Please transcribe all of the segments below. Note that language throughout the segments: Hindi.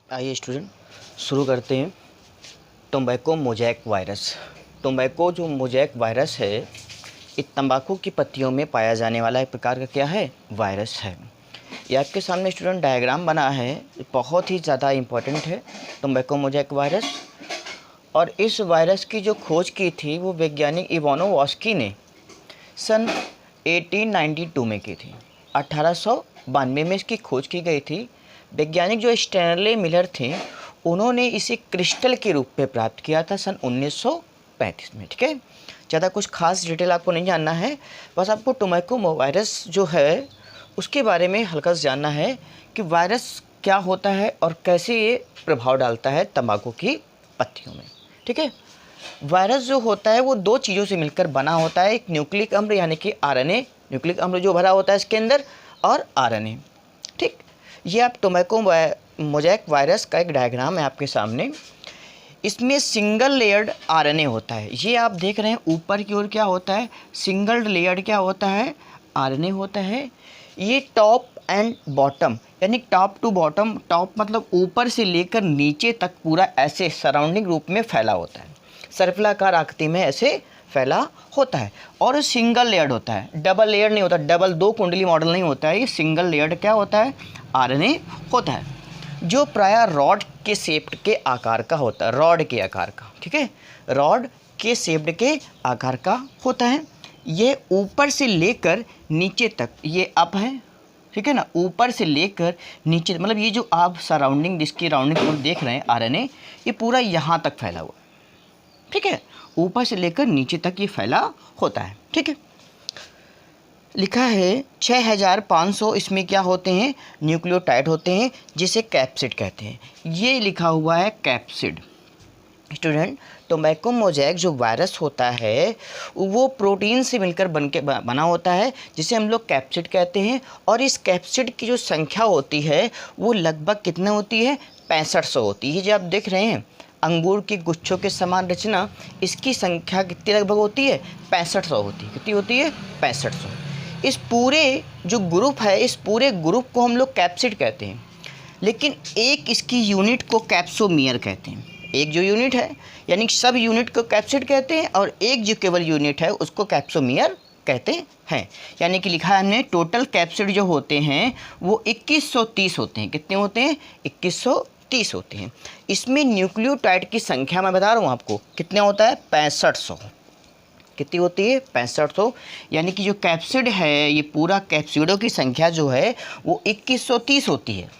आइए स्टूडेंट शुरू करते हैं। Tobacco mosaic virus. टोबैको जो मोज़ेक वायरस है, ये तंबाकू की पत्तियों में पाया जाने वाला एक प्रकार का क्या है, वायरस है। ये आपके सामने स्टूडेंट डायग्राम बना है, बहुत ही ज़्यादा इम्पोर्टेंट है टोबैको मोज़ेक वायरस। और इस वायरस की जो खोज की थी वो वैज्ञानिक इवानोव्स्की ने सन 1892 में की थी। 1892 में इसकी खोज की गई थी। वैज्ञानिक जो स्टैनले मिलर थे, उन्होंने इसे क्रिस्टल के रूप में प्राप्त किया था सन 1935 में। ठीक है, ज़्यादा कुछ खास डिटेल आपको नहीं जानना है, बस आपको टोबैको वायरस जो है उसके बारे में हल्का सा जानना है कि वायरस क्या होता है और कैसे ये प्रभाव डालता है तंबाकू की पत्तियों में। ठीक है, वायरस जो होता है वो दो चीज़ों से मिलकर बना होता है, एक न्यूक्लिक अम्ल यानी कि आरएनए, न्यूक्लिक अम्ल जो भरा होता है इसके अंदर, और आरएनए। ठीक, ये आप टोबैको मोज़ेक वायरस का एक डायग्राम है आपके सामने। इसमें सिंगल लेयर्ड आरएनए होता है। ये आप देख रहे हैं ऊपर की ओर क्या होता है, सिंगल लेयर्ड क्या होता है, आरएनए होता है। ये टॉप एंड बॉटम यानी टॉप टू बॉटम, टॉप मतलब ऊपर से लेकर नीचे तक पूरा ऐसे सराउंडिंग रूप में फैला होता है, सर्पिलाकार आकृति में ऐसे फैला होता है। और सिंगल लेयर्ड होता है, डबल लेयर्ड नहीं होता, डबल दो कुंडली मॉडल नहीं होता है। ये सिंगल लेयर्ड क्या होता है, आरएनए होता है, जो प्रायः रॉड के शेप्ड के आकार का होता है, रॉड के आकार का। ठीक है, रॉड के शेप्ड के आकार का होता है। ये ऊपर से लेकर नीचे तक ये अप है, ठीक है ना, ऊपर से लेकर नीचे, मतलब ये जो आप सराउंडिंग जिसकी राउंडिंग देख रहे हैं आरएनए, ये पूरा यहाँ तक फैला हुआ है। ठीक है, ऊपर से लेकर नीचे तक ये फैला होता है। ठीक है, लिखा है 6500 इसमें क्या होते हैं, न्यूक्लियोटाइड होते हैं, जिसे कैप्सिड कहते हैं। ये लिखा हुआ है कैप्सिड। स्टूडेंट, टोबैको मोज़ेक जो वायरस होता है वो प्रोटीन से मिलकर बना होता है, जिसे हम लोग कैप्सिड कहते हैं। और इस कैप्सिड की जो संख्या होती है वो लगभग कितने होती है, 6500 होती है। जो आप देख रहे हैं अंगूर के गुच्छों के समान रचना, इसकी संख्या कितनी लगभग होती है, 6500 होती है। कितनी होती है, 6500। इस पूरे जो ग्रुप है, इस पूरे ग्रुप को हम लोग कैप्सिड कहते हैं, लेकिन एक इसकी यूनिट को कैप्सोमियर कहते हैं। एक जो यूनिट है यानी सब यूनिट को कैप्सिड कहते हैं, और एक जो केवल यूनिट है उसको कैप्सोमियर कहते हैं। यानी कि लिखा है हमने, टोटल कैप्सिड जो होते हैं वो 2130 होते हैं। कितने होते हैं, 2130 होते हैं। इसमें न्यूक्लियोटाइड की संख्या मैं बता रहा हूँ आपको, कितने होता है, 6500। कितनी होती है, 6500। यानी कि जो कैप्सिड है, ये पूरा कैप्सिडों की संख्या जो है वो 2130 होती है,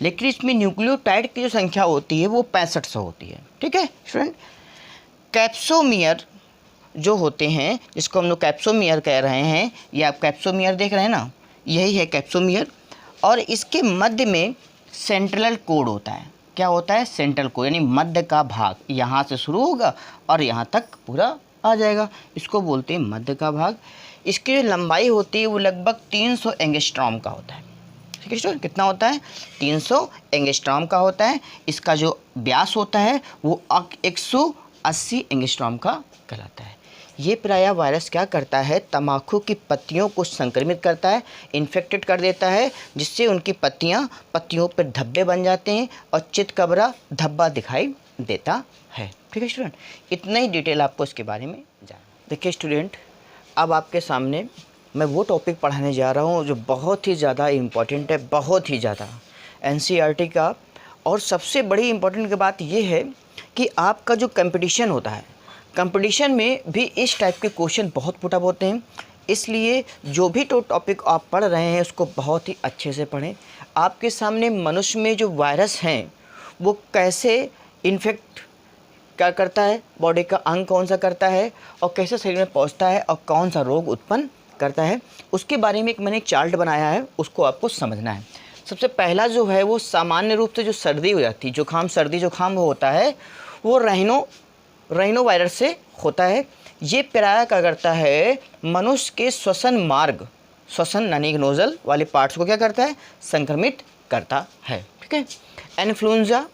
लेकिन इसमें न्यूक्लियोटाइड की जो संख्या होती है वो 6500 होती है। ठीक है स्टूडेंट, कैप्सोमियर जो होते हैं, जिसको हम लोग कैप्सोमियर कह रहे हैं, ये आप कैप्सोमियर देख रहे हैं ना, यही है कैप्सोमियर। और इसके मध्य में सेंट्रल कोड होता है। क्या होता है, सेंट्रल कोड, यानी मध्य का भाग यहाँ से शुरू होगा और यहाँ तक पूरा आ जाएगा, इसको बोलते हैं मध्य का भाग। इसकी जो लंबाई होती है वो लगभग 300 एंगस्ट्रॉम का होता है। ठीक है स्टूडेंट, कितना होता है, 300 एंगस्ट्रॉम का होता है। इसका जो व्यास होता है वो 180 एंगस्ट्रॉम का कहलाता है। ये प्रायः वायरस क्या करता है, तंबाकू की पत्तियों को संक्रमित करता है, इन्फेक्टेड कर देता है, जिससे उनकी पत्तियों पर धब्बे बन जाते हैं और चितकबरा धब्बा दिखाई देता है। ठीक है स्टूडेंट, इतना ही डिटेल आपको इसके बारे में जाना। देखिए स्टूडेंट, अब आपके सामने मैं वो टॉपिक पढ़ाने जा रहा हूँ जो बहुत ही ज़्यादा इम्पॉर्टेंट है, बहुत ही ज़्यादा एनसीईआरटी का। और सबसे बड़ी इम्पॉर्टेंट की बात ये है कि आपका जो कंपटीशन होता है, कंपटीशन में भी इस टाइप के क्वेश्चन बहुत पुट अप होते हैं। इसलिए जो भी टॉपिक आप पढ़ रहे हैं उसको बहुत ही अच्छे से पढ़ें। आपके सामने मनुष्य में जो वायरस हैं वो कैसे इन्फेक्ट क्या करता है, बॉडी का अंग कौन सा करता है, और कैसे शरीर में पहुंचता है, और कौन सा रोग उत्पन्न करता है, उसके बारे में एक मैंने चार्ट बनाया है, उसको आपको समझना है। सबसे पहला जो है वो सामान्य रूप से जो सर्दी हो जाती है, जुकाम, सर्दी जुकाम होता है, वो राइनो वायरस से होता है। ये प्रायः क्या करता है, मनुष्य के श्वसन मार्ग, श्वसन यानी नोजल वाले पार्ट्स को क्या करता है, संक्रमित करता है। ठीक है, इन्फ्लुएंजा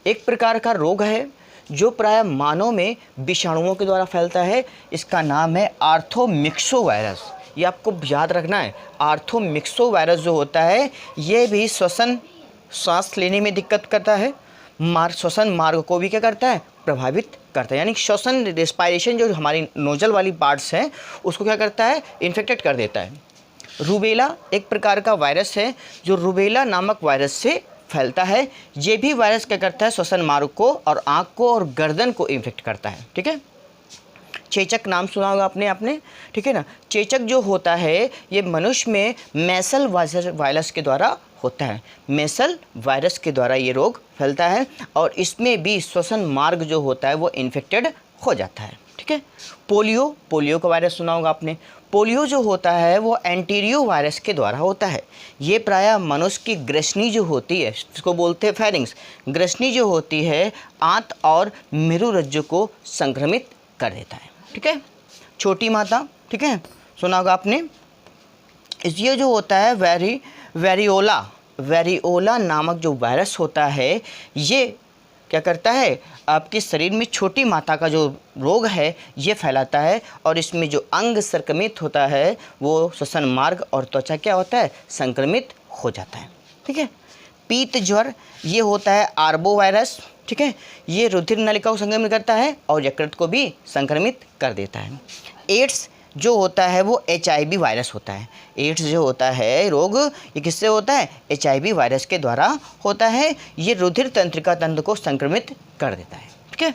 एक प्रकार का रोग है जो प्रायः मानव में विषाणुओं के द्वारा फैलता है। इसका नाम है आर्थोमिक्सो वायरस। ये आपको याद रखना है, आर्थोमिक्सो वायरस जो होता है ये भी श्वसन सांस लेने में दिक्कत करता है, श्वसन मार्ग को भी क्या करता है, प्रभावित करता है। यानी श्वसन रेस्पायरेशन जो हमारी नोजल वाली पार्ट्स हैं उसको क्या करता है, इन्फेक्टेड कर देता है। रूबेला एक प्रकार का वायरस है जो रूबेला नामक वायरस से फैलता है। ये भी वायरस क्या करता है, श्वसन मार्ग को और आँख को और गर्दन को इन्फेक्ट करता है। ठीक है। चेचक नाम सुना होगा आपने, ठीक है ना। चेचक जो होता है ये मनुष्य में मेसल वायरस के द्वारा होता है। मेसल वायरस के द्वारा ये रोग फैलता है और इसमें भी श्वसन मार्ग जो होता है वो इन्फेक्टेड हो जाता है। ठीक है। पोलियो का वायरस सुना होगा आपने। पोलियो जो होता है वो एंटीरियो वायरस के द्वारा होता है। ये प्रायः मनुष्य की ग्रसनी जो होती है, इसको बोलते हैं फेरिंग्स, ग्रसनी जो होती है आंत और मेरुरज्जु को संक्रमित कर देता है। ठीक है। छोटी माता, ठीक है, सुना होगा आपने। ये जो होता है वेरियोला नामक जो वायरस होता है ये क्या करता है, आपके शरीर में छोटी माता का जो रोग है ये फैलाता है और इसमें जो अंग संक्रमित होता है वो श्वसन मार्ग और त्वचा क्या होता है, संक्रमित हो जाता है। ठीक है। पीत ज्वर ये होता है आर्बो वायरस। ठीक है। ये रुधिर नलिका को संक्रमित करता है और यकृत को भी संक्रमित कर देता है। एड्स जो होता है वो HIV वायरस होता है। एड्स जो होता है रोग ये किससे होता है, HIV वायरस के द्वारा होता है। ये रुधिर तंत्रिका तंत्र को संक्रमित कर देता है। ठीक है।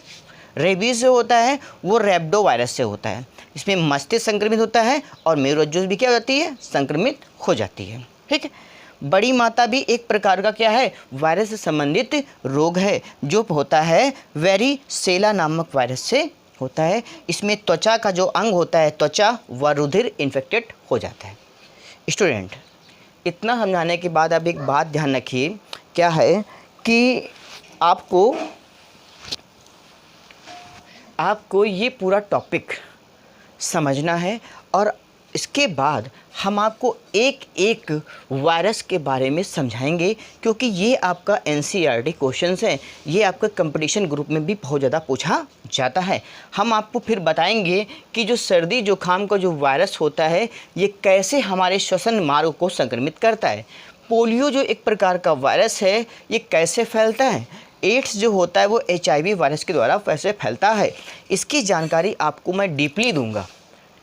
रेबीज जो होता है वो रैबिडो वायरस से होता है। इसमें मस्तिष्क संक्रमित होता है और मेरुरज्जु भी क्या हो जाती है, संक्रमित हो जाती है। ठीक है। बड़ी माता भी एक प्रकार का क्या है, वायरस से संबंधित रोग है जो होता है वेरिसेला नामक वायरस से होता है। इसमें त्वचा का जो अंग होता है, त्वचा व रुधिर इन्फेक्टेड हो जाता है। स्टूडेंट, इतना समझाने के बाद अब एक बात ध्यान रखिए, क्या है कि आपको ये पूरा टॉपिक समझना है और इसके बाद हम आपको एक एक वायरस के बारे में समझाएंगे, क्योंकि ये आपका NCERT क्वेश्चंस हैं, ये आपका कंपटीशन ग्रुप में भी बहुत ज़्यादा पूछा जाता है। हम आपको फिर बताएंगे कि जो सर्दी जुकाम का जो वायरस होता है ये कैसे हमारे श्वसन मार्ग को संक्रमित करता है। पोलियो जो एक प्रकार का वायरस है ये कैसे फैलता है। एड्स जो होता है वो HIV वायरस के द्वारा कैसे फैलता है, इसकी जानकारी आपको मैं डीपली दूंगा।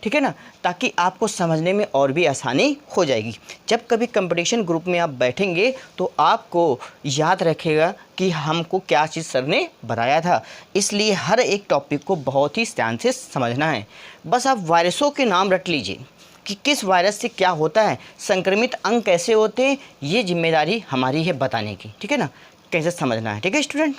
ठीक है ना, ताकि आपको समझने में और भी आसानी हो जाएगी। जब कभी कंपटीशन ग्रुप में आप बैठेंगे तो आपको याद रखेगा कि हमको क्या चीज़ सर ने बताया था। इसलिए हर एक टॉपिक को बहुत ही ध्यान से समझना है। बस आप वायरसों के नाम रट लीजिए कि किस वायरस से क्या होता है, संक्रमित अंग कैसे होते हैं, ये जिम्मेदारी हमारी है बताने की। ठीक है ना, कैसे समझना है। ठीक है स्टूडेंट।